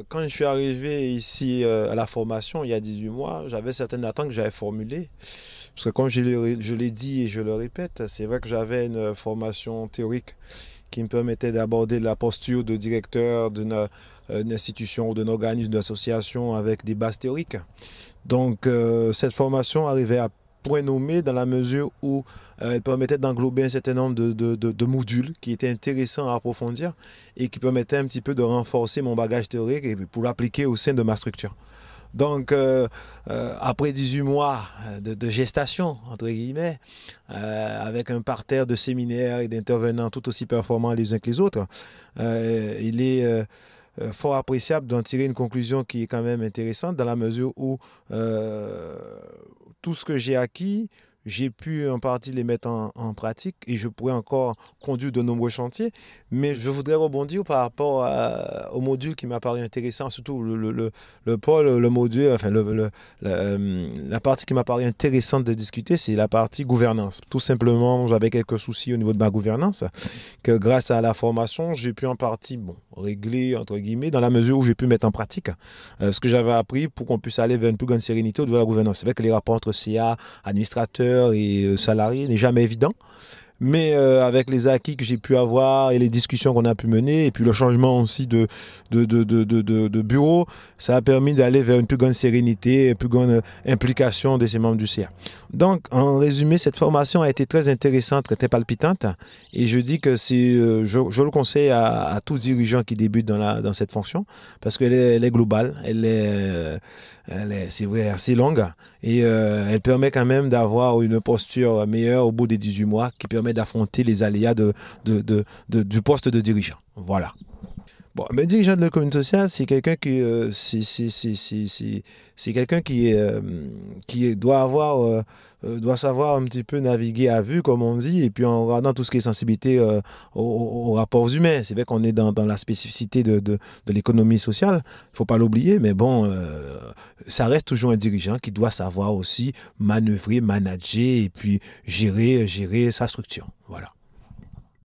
Quand je suis arrivé ici à la formation il y a 18 mois, j'avais certaines attentes que j'avais formulées. Parce que comme je l'ai dit et je le répète, c'est vrai que j'avais une formation théorique qui me permettait d'aborder la posture de directeur d'une institution ou d'un organisme, d'une association avec des bases théoriques. Donc cette formation arrivait à point nommé dans la mesure où elle permettait d'englober un certain nombre de modules qui étaient intéressants à approfondir et qui permettaient un petit peu de renforcer mon bagage théorique et pour l'appliquer au sein de ma structure. Donc, après 18 mois de gestation, entre guillemets, avec un parterre de séminaires et d'intervenants tout aussi performants les uns que les autres, il est fort appréciable d'en tirer une conclusion qui est quand même intéressante dans la mesure où tout ce que j'ai acquis, j'ai pu en partie les mettre en pratique et je pourrais encore conduire de nombreux chantiers. Mais je voudrais rebondir par rapport au module qui m'a paru intéressant, surtout le pôle, le module, enfin la partie qui m'a paru intéressante de discuter, c'est la partie gouvernance. Tout simplement, j'avais quelques soucis au niveau de ma gouvernance, que grâce à la formation, j'ai pu en partie régler, entre guillemets, dans la mesure où j'ai pu mettre en pratique ce que j'avais appris pour qu'on puisse aller vers une plus grande sérénité au niveau de la gouvernance. C'est vrai que les rapports entre CA, administrateurs et salariés n'est jamais évident. Mais avec les acquis que j'ai pu avoir et les discussions qu'on a pu mener, et puis le changement aussi de bureau, ça a permis d'aller vers une plus grande sérénité, une plus grande implication de ces membres du CA. Donc, en résumé, cette formation a été très intéressante, très palpitante, et je dis que je le conseille à tous dirigeants qui débutent dans cette fonction, parce qu'elle est globale, c'est vrai, assez longue, et elle permet quand même d'avoir une posture meilleure au bout des 18 mois, qui permet d'affronter les aléas du poste de dirigeant. Voilà. Bon, mais dirigeant de la communauté sociale, c'est quelqu'un c'est quelqu'un qui doit savoir un petit peu naviguer à vue, comme on dit, et puis en regardant tout ce qui est sensibilité aux rapports humains. C'est vrai qu'on est dans la spécificité de l'économie sociale, il ne faut pas l'oublier, mais bon, ça reste toujours un dirigeant qui doit savoir aussi manœuvrer, manager et puis gérer sa structure. Voilà.